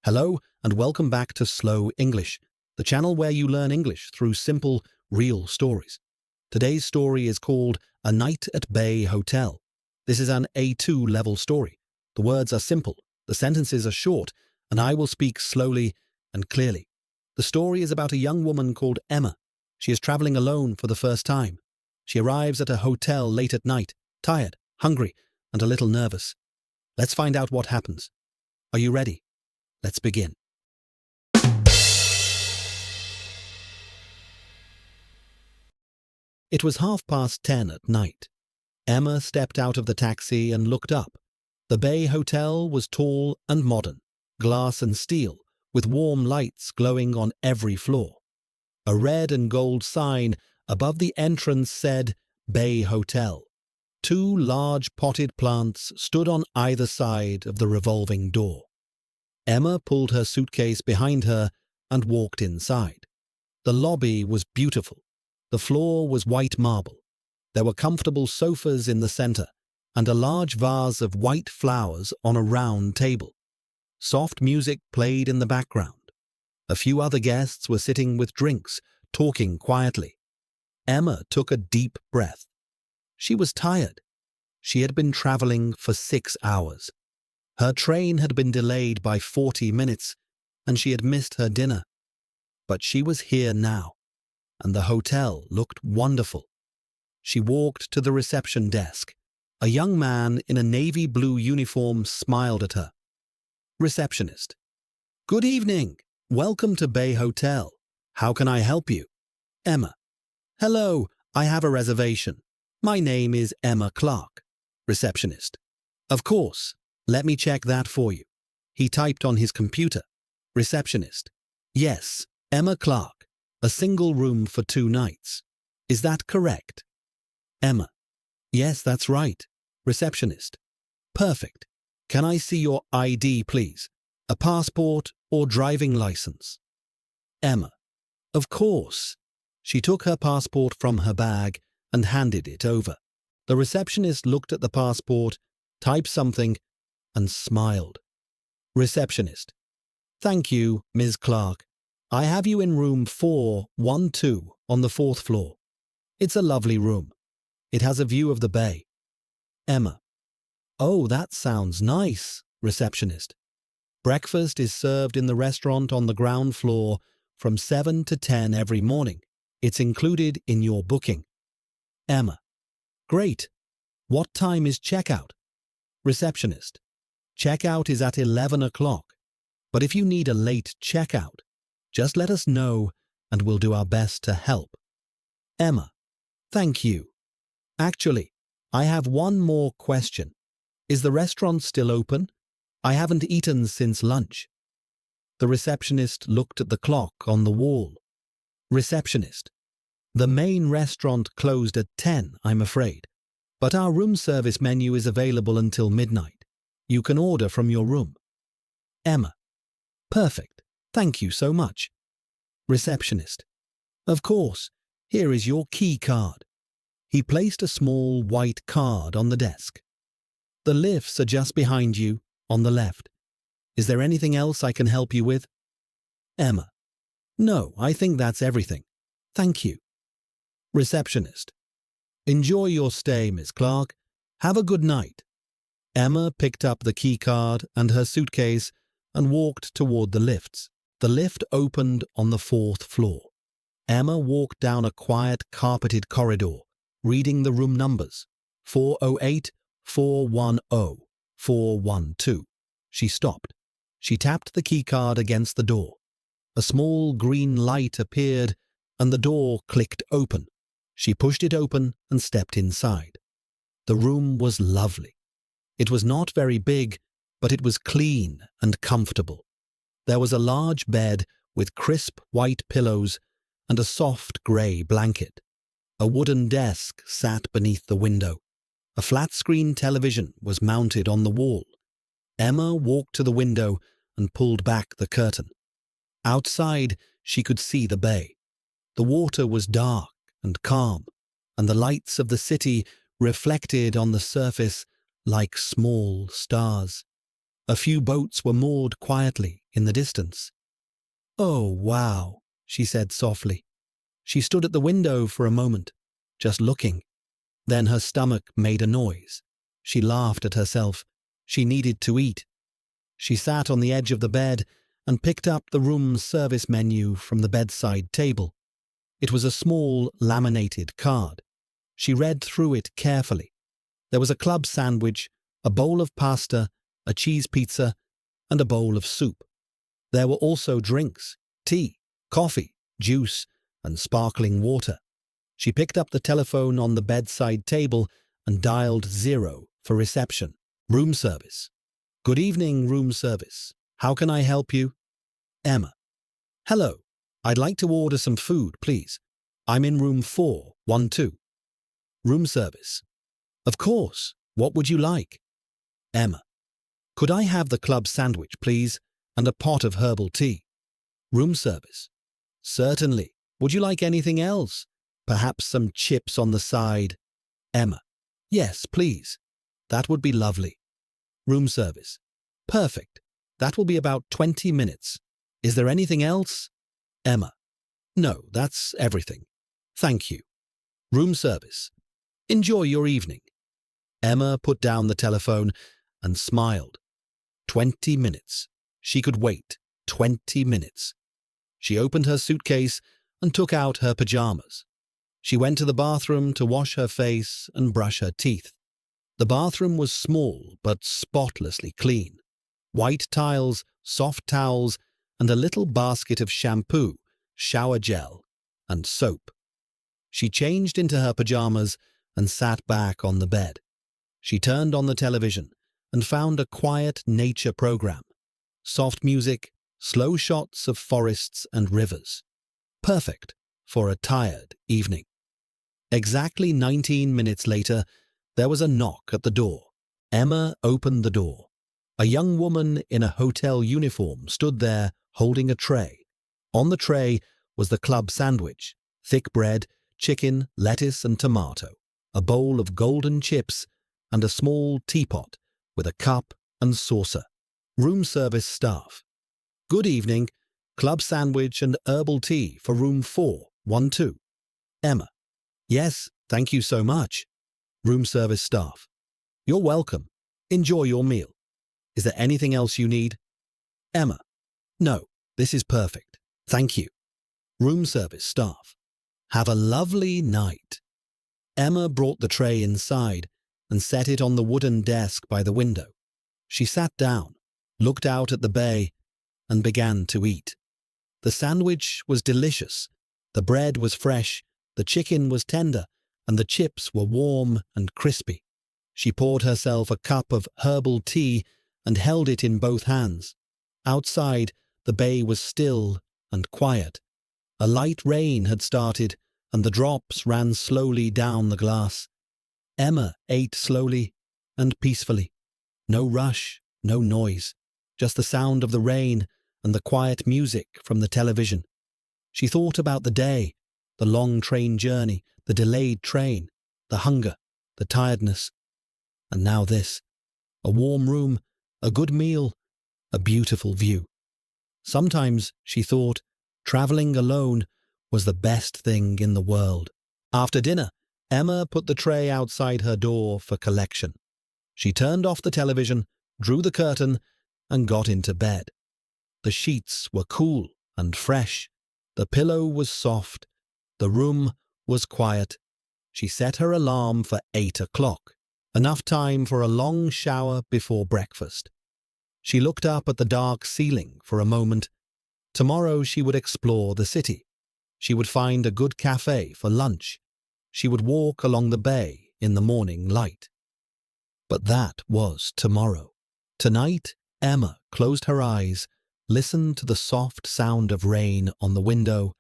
Hello and welcome back to Slow English, the channel where you learn English through simple, real stories. Today's story is called A Night at Bay Hotel. This is an A2 level story. The words are simple, the sentences are short, and I will speak slowly and clearly. The story is about a young woman called Emma. She is traveling alone for the first time. She arrives at a hotel late at night, tired, hungry, and a little nervous. Let's find out what happens. Are you ready? Let's begin. It was 10:30 at night. Emma stepped out of the taxi and looked up. The Bay Hotel was tall and modern, glass and steel, with warm lights glowing on every floor. A red and gold sign above the entrance said Bay Hotel. Two large potted plants stood on either side of the revolving door. Emma pulled her suitcase behind her and walked inside. The lobby was beautiful. The floor was white marble. There were comfortable sofas in the center and a large vase of white flowers on a round table. Soft music played in the background. A few other guests were sitting with drinks, talking quietly. Emma took a deep breath. She was tired. She had been traveling for 6 hours. Her train had been delayed by 40 minutes, and she had missed her dinner. But she was here now, and the hotel looked wonderful. She walked to the reception desk. A young man in a navy blue uniform smiled at her. Receptionist. Good evening. Welcome to Bay Hotel. How can I help you? Emma. Hello, I have a reservation. My name is Emma Clark. Receptionist. Of course. Let me check that for you. He typed on his computer. Receptionist. Yes, Emma Clark. A single room for 2 nights. Is that correct? Emma. Yes, that's right. Receptionist. Perfect. Can I see your ID, please? A passport or driving license? Emma. Of course. She took her passport from her bag and handed it over. The receptionist looked at the passport, typed something, and smiled. Receptionist. Thank you, Ms. Clark. I have you in room 412 on the 4th floor. It's a lovely room. It has a view of the bay. Emma. Oh, that sounds nice, receptionist. Breakfast is served in the restaurant on the ground floor from 7 to 10 every morning. It's included in your booking. Emma. Great. What time is checkout? Receptionist. Checkout is at 11 o'clock, but if you need a late checkout, just let us know and we'll do our best to help. Emma. Thank you. Actually, I have one more question. Is the restaurant still open? I haven't eaten since lunch. The receptionist looked at the clock on the wall. Receptionist. The main restaurant closed at 10, I'm afraid, but our room service menu is available until midnight. You can order from your room. Emma. Perfect. Thank you so much. Receptionist. Of course. Here is your key card. He placed a small white card on the desk. The lifts are just behind you, on the left. Is there anything else I can help you with? Emma. No, I think that's everything. Thank you. Receptionist. Enjoy your stay, Miss Clark. Have a good night. Emma picked up the key card and her suitcase and walked toward the lifts. The lift opened on the 4th floor. Emma walked down a quiet, carpeted corridor, reading the room numbers. 408, 410, 412. She stopped. She tapped the key card against the door. A small green light appeared and the door clicked open. She pushed it open and stepped inside. The room was lovely. It was not very big, but it was clean and comfortable. There was a large bed with crisp white pillows and a soft grey blanket. A wooden desk sat beneath the window. A flat-screen television was mounted on the wall. Emma walked to the window and pulled back the curtain. Outside, she could see the bay. The water was dark and calm, and the lights of the city reflected on the surface like small stars. A few boats were moored quietly in the distance. "Oh, wow," she said softly. She stood at the window for a moment, just looking. Then her stomach made a noise. She laughed at herself. She needed to eat. She sat on the edge of the bed and picked up the room service menu from the bedside table. It was a small, laminated card. She read through it carefully. There was a club sandwich, a bowl of pasta, a cheese pizza, and a bowl of soup. There were also drinks, tea, coffee, juice, and sparkling water. She picked up the telephone on the bedside table and dialed 0 for reception. Room service. "Good evening, room service. How can I help you?" Emma. "Hello. I'd like to order some food, please. I'm in room 412. Room service. "Of course. What would you like?" Emma. "Could I have the club sandwich, please, and a pot of herbal tea?" Room service. "Certainly. Would you like anything else? Perhaps some chips on the side?" Emma. "Yes, please. That would be lovely." Room service. "Perfect. That will be about 20 minutes. Is there anything else?" Emma. "No, that's everything. Thank you." Room service. "Enjoy your evening." Emma put down the telephone and smiled. 20 minutes. She could wait 20 minutes. She opened her suitcase and took out her pajamas. She went to the bathroom to wash her face and brush her teeth. The bathroom was small but spotlessly clean. White tiles, soft towels, and a little basket of shampoo, shower gel, and soap. She changed into her pajamas and sat back on the bed. She turned on the television and found a quiet nature program. Soft music, slow shots of forests and rivers. Perfect for a tired evening. Exactly 19 minutes later, there was a knock at the door. Emma opened the door. A young woman in a hotel uniform stood there holding a tray. On the tray was the club sandwich, thick bread, chicken, lettuce and tomato, a bowl of golden chips, and a small teapot with a cup and saucer. Room service staff. "Good evening. Club sandwich and herbal tea for room 412. Emma. "Yes, thank you so much." Room service staff. "You're welcome. Enjoy your meal. Is there anything else you need?" Emma. "No, this is perfect. Thank you." Room service staff. "Have a lovely night." Emma brought the tray inside and set it on the wooden desk by the window. She sat down, looked out at the bay, and began to eat. The sandwich was delicious. The bread was fresh, the chicken was tender, and the chips were warm and crispy. She poured herself a cup of herbal tea and held it in both hands. Outside, the bay was still and quiet. A light rain had started, and the drops ran slowly down the glass. Emma ate slowly and peacefully. No rush, no noise, just the sound of the rain and the quiet music from the television. She thought about the day, the long train journey, the delayed train, the hunger, the tiredness. And now this. A warm room, a good meal, a beautiful view. Sometimes, she thought, traveling alone was the best thing in the world. After dinner, Emma put the tray outside her door for collection. She turned off the television, drew the curtain, and got into bed. The sheets were cool and fresh. The pillow was soft. The room was quiet. She set her alarm for 8 o'clock, enough time for a long shower before breakfast. She looked up at the dark ceiling for a moment. Tomorrow she would explore the city. She would find a good cafe for lunch. She would walk along the bay in the morning light. But that was tomorrow. Tonight, Emma closed her eyes, listened to the soft sound of rain on the window,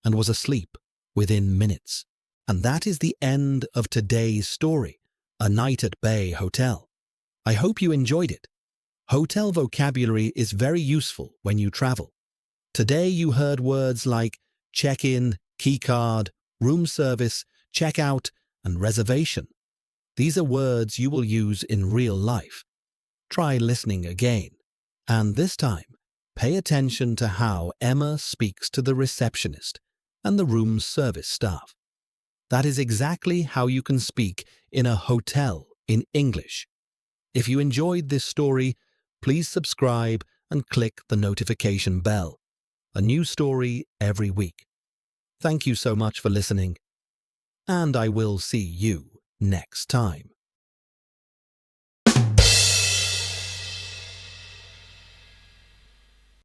and was asleep within minutes. And that is the end of today's story, A Night at Bay Hotel. I hope you enjoyed it. Hotel vocabulary is very useful when you travel. Today you heard words like check-in, keycard, room service, check-out, and reservation. These are words you will use in real life. Try listening again. And this time, pay attention to how Emma speaks to the receptionist and the room's service staff. That is exactly how you can speak in a hotel in English. If you enjoyed this story, please subscribe and click the notification bell. A new story every week. Thank you so much for listening, and I will see you next time.